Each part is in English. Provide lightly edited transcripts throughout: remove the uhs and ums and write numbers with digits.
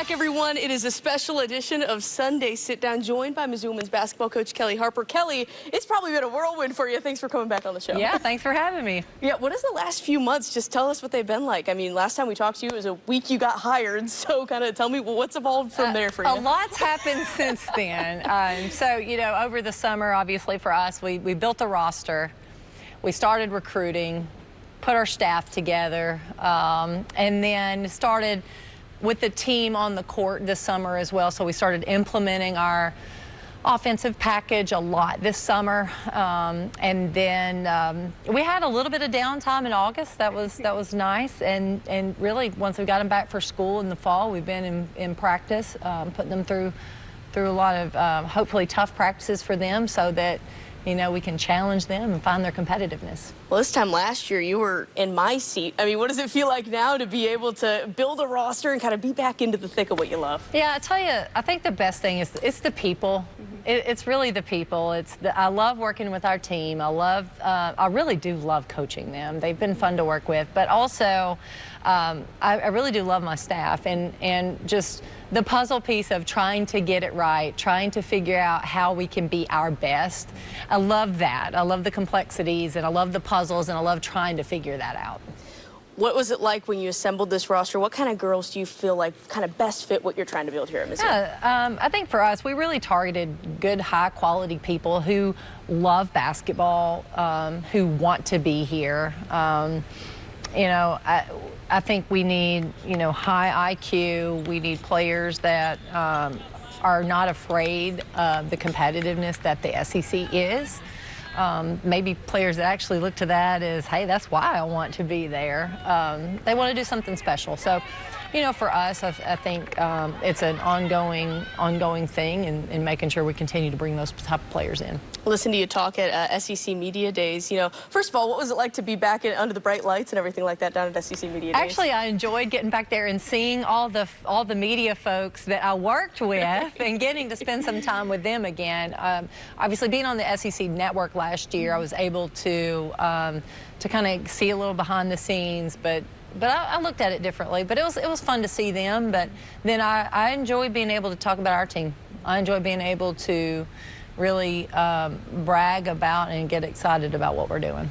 back, everyone. It is a special edition of Sunday Sit Down, joined by Mizzou women's basketball coach Kellie Harper. Kellie, it's probably been a whirlwind for you. Thanks for coming back on the show. Yeah, thanks for having me. Yeah, what is the last few months? Just tell us what they've been like. I mean, last time we talked to you, it was a week you got hired, so kind of tell me what's evolved from there for you. A lot's happened since then. So, you know, over the summer, obviously for us, we built a roster. We started recruiting, put our staff together, and then started with the team on the court this summer as well. So we started implementing our offensive package a lot this summer, and then we had a little bit of downtime in August. That was nice, and really once we got them back for school in the fall, we've been in practice, putting them through a lot of hopefully tough practices for them, so that we can challenge them and find their competitiveness. Well, this time last year, you were in my seat. I mean, what does it feel like now to be able to build a roster and kind of be back into the thick of what you love? Yeah, I tell you, I think the best thing is it's the people. It's really the people. I love working with our team. I really do love coaching them. They've been fun to work with, but also I really do love my staff and just the puzzle piece of trying to get it right, trying to figure out how we can be our best. I love that. I love the complexities, and I love the puzzles, and I love trying to figure that out. What was it like when you assembled this roster? What kind of girls do you feel like kind of best fit what you're trying to build here at Mizzou? Yeah, I think for us, we really targeted good, high-quality people who love basketball, who want to be here. I think we need, high IQ. We need players that are not afraid of the competitiveness that the SEC is. Maybe players that actually look to that as, hey, that's why I want to be there. They want to do something special. So, for us, I think it's an ongoing thing in making sure we continue to bring those type of players in. Listen to you talk at SEC Media Days. First of all, what was it like to be back under the bright lights and everything like that down at SEC Media Days? Actually, I enjoyed getting back there and seeing all the media folks that I worked with and getting to spend some time with them again. Obviously, being on the SEC network last year, I was able to kind of see a little behind the scenes, but I looked at it differently. But it was fun to see them. But then I enjoyed being able to talk about our team. I enjoyed being able to really brag about and get excited about what we're doing.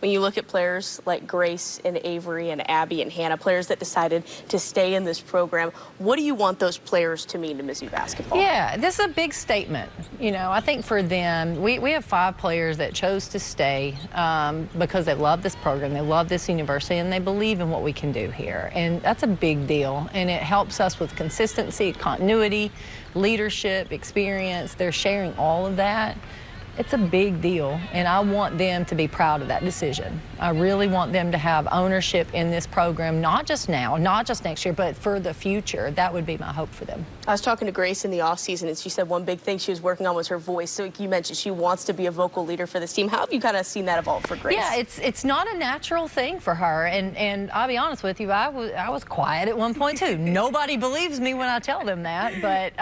When you look at players like Grace and Avery and Abby and Hannah, players that decided to stay in this program, what do you want those players to mean to Mizzou basketball? Yeah, this is a big statement. I think for them, we have 5 players that chose to stay because they love this program, they love this university, and they believe in what we can do here. And that's a big deal, and it helps us with consistency, continuity, leadership, experience. They're sharing all of that. It's a big deal, and I want them to be proud of that decision. I really want them to have ownership in this program, not just now, not just next year, but for the future. That would be my hope for them. I was talking to Grace in the offseason, and she said one big thing she was working on was her voice. So you mentioned she wants to be a vocal leader for this team. How have you kind of seen that evolve for Grace? Yeah, it's not a natural thing for her, and I'll be honest with you, I was quiet at one point too. Nobody believes me when I tell them that, but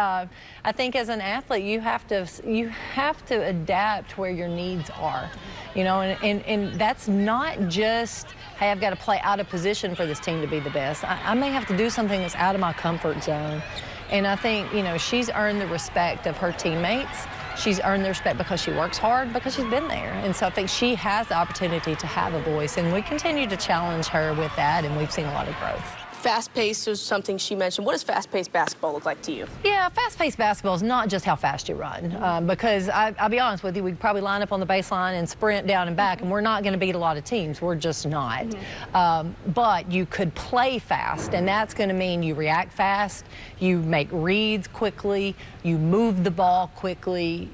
I think as an athlete, you have to adapt where your needs are, and that's not just, hey, I've got to play out of position for this team to be the best. I may have to do something that's out of my comfort zone. And I think, she's earned the respect of her teammates. She's earned the respect because she works hard, because she's been there. And so I think she has the opportunity to have a voice, and we continue to challenge her with that, and we've seen a lot of growth. Fast-paced was something she mentioned. What does fast-paced basketball look like to you? Yeah, fast-paced basketball is not just how fast you run, because I'll be honest with you, we'd probably line up on the baseline and sprint down and back, and we're not going to beat a lot of teams. We're just not. But you could play fast, and that's going to mean you react fast, you make reads quickly, you move the ball quickly,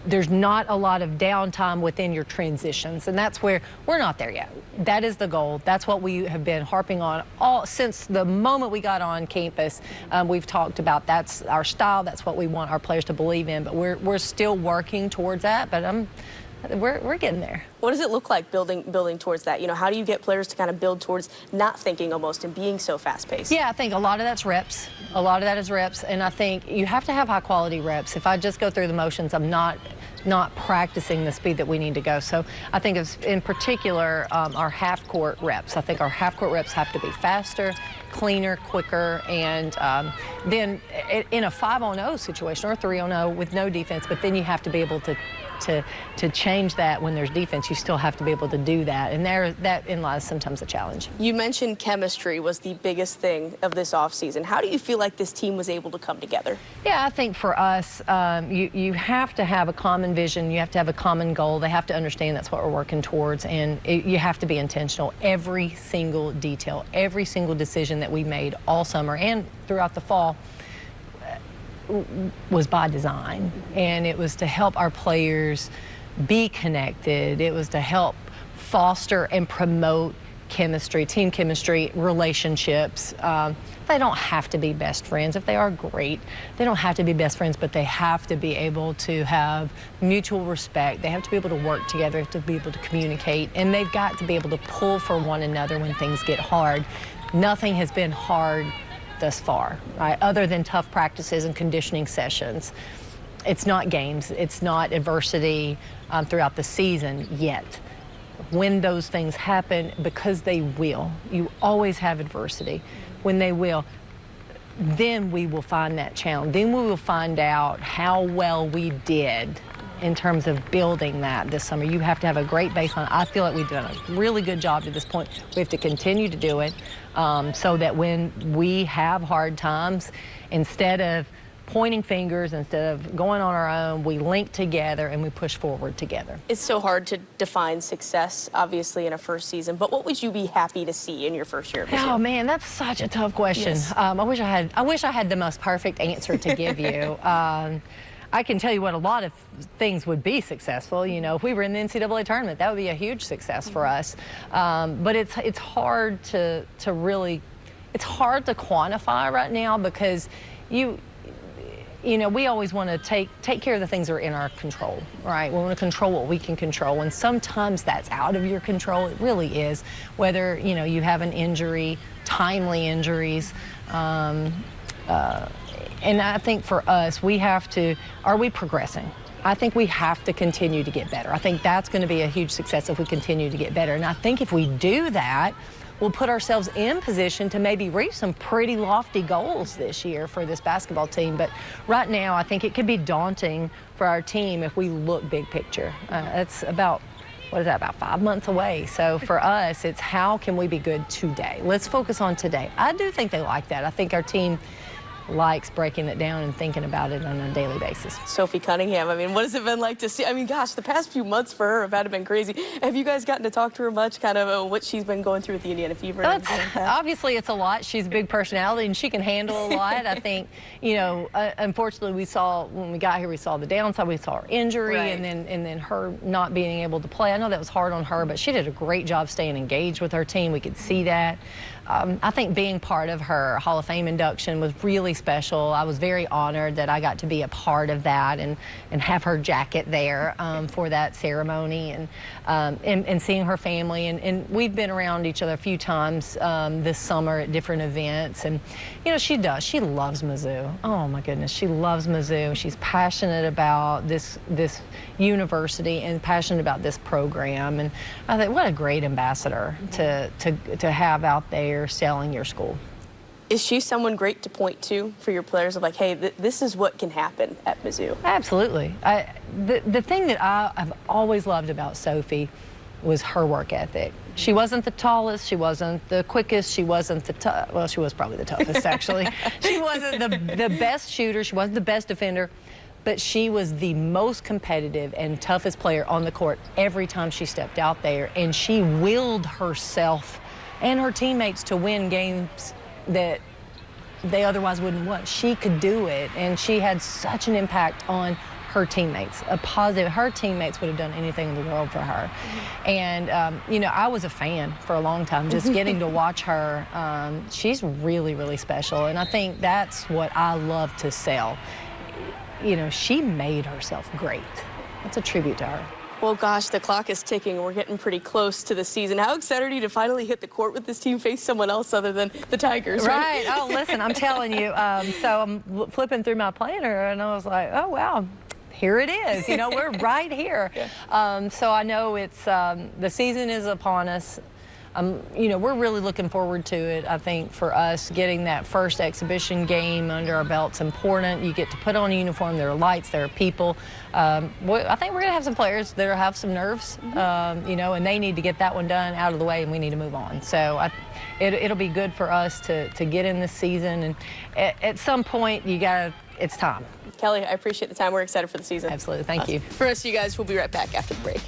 there's not a lot of downtime within your transitions, and that's where we're not there yet. That is the goal. That's what we have been harping on all since the moment we got on campus. We've talked about that's our style, that's what we want our players to believe in, but we're still working towards that, but we're getting there. What does it look like building towards that? How do you get players to kind of build towards not thinking almost and being so fast-paced? Yeah, I think a lot of that's reps. A lot of that is reps, and I think you have to have high-quality reps. If I just go through the motions, I'm not not practicing the speed that we need to go. So I think it's in particular our half-court reps. I think our half-court reps have to be faster, cleaner, quicker, and then in a 5-on-0 situation or a 3-on-0 with no defense, but then you have to be able to change that when there's defense. You still have to be able to do that, and that lies sometimes a challenge. You mentioned chemistry was the biggest thing of this offseason. How do you feel like this team was able to come together? Yeah, I think for us, you have to have a common vision. You have to have a common goal. They have to understand that's what we're working towards, and you have to be intentional. Every single detail, every single decision that we made all summer and throughout the fall was by design, and it was to help our players be connected. It was to help foster and promote chemistry, team chemistry, relationships. They don't have to be best friends. If they are, great. They don't have to be best friends, but they have to be able to have mutual respect. They have to be able to work together, to be able to communicate, and they've got to be able to pull for one another when things get hard. Nothing has been hard thus far, right? Other than tough practices and conditioning sessions. It's not games, it's not adversity throughout the season yet. When those things happen, because they will, you always have adversity. When they will, then we will find that challenge. Then we will find out how well we did in terms of building that this summer. You have to have a great baseline. I feel like we've done a really good job to this point. We have to continue to do it so that when we have hard times, instead of pointing fingers, instead of going on our own, we link together and we push forward together. It's so hard to define success, obviously, in a first season, but what would you be happy to see in your first year at Mizzou? Oh man, that's such a tough question. Yes. I wish I had the most perfect answer to give you. I can tell you what a lot of things would be successful. You know, if we were in the NCAA tournament, that would be a huge success for us. But it's hard to really, it's hard to quantify right now because you know, we always want to take care of the things that are in our control, right? We want to control what we can control, and sometimes that's out of your control. It really is. Whether, you know, you have an injury, timely injuries, and I think for us, we have to, are we progressing? I think we have to continue to get better. I think that's going to be a huge success if we continue to get better. And I think if we do that, we'll put ourselves in position to maybe reach some pretty lofty goals this year for this basketball team. But right now, I think it could be daunting for our team if we look big picture. It's about, what is that, about 5 months away. So for us, it's how can we be good today? Let's focus on today. I do think they like that. I think our team likes breaking it down and thinking about it on a daily basis. Sophie Cunningham, I mean, what has it been like to see? I mean, gosh, the past few months for her have been crazy. Have you guys gotten to talk to her much, kind of what she's been going through with the Indiana Fever? Obviously, it's a lot. She's a big personality, and she can handle a lot. I think, you know, unfortunately, we saw, when we got here, we saw the downside. We saw her injury, right, and then her not being able to play. I know that was hard on her, but she did a great job staying engaged with her team. We could see that. I think being part of her Hall of Fame induction was really special. I was very honored that I got to be a part of that and have her jacket there for that ceremony, and seeing her family. And we've been around each other a few times this summer at different events. And, you know, she does. She loves Mizzou. Oh, my goodness. She loves Mizzou. She's passionate about this university and passionate about this program. And I think what a great ambassador to have out there selling your school. Is she someone great to point to for your players of like, hey, this is what can happen at Mizzou? Absolutely. The thing that I have always loved about Sophie was her work ethic. She wasn't the tallest, she wasn't the quickest, she wasn't the well, she was probably the toughest actually. She wasn't the best shooter, she wasn't the best defender, but she was the most competitive and toughest player on the court every time she stepped out there, and she willed herself and her teammates to win games that they otherwise wouldn't want. She could do it, and she had such an impact on her teammates, a positive. Her teammates would have done anything in the world for her. And, you know, I was a fan for a long time, just getting to watch her. She's really, really special, and I think that's what I love to sell. You know, she made herself great. That's a tribute to her. Well, gosh, the clock is ticking. We're getting pretty close to the season. How excited are you to finally hit the court with this team, face someone else other than the Tigers? Right. Oh, listen, I'm telling you. So I'm flipping through my planner, and I was like, oh, wow. here it is. You know, we're right here. Yeah. So I know it's the season is upon us. You know, we're really looking forward to it. I think for us, getting that first exhibition game under our belt's important. You get to put on a uniform. There are lights. There are people. I think we're going to have some players that have some nerves, you know, and they need to get that one done out of the way, and we need to move on. So it'll be good for us to get in this season. And at some point, it's time. Kellie, I appreciate the time. We're excited for the season. Absolutely. Thank you. For us, you guys, we'll be right back after the break.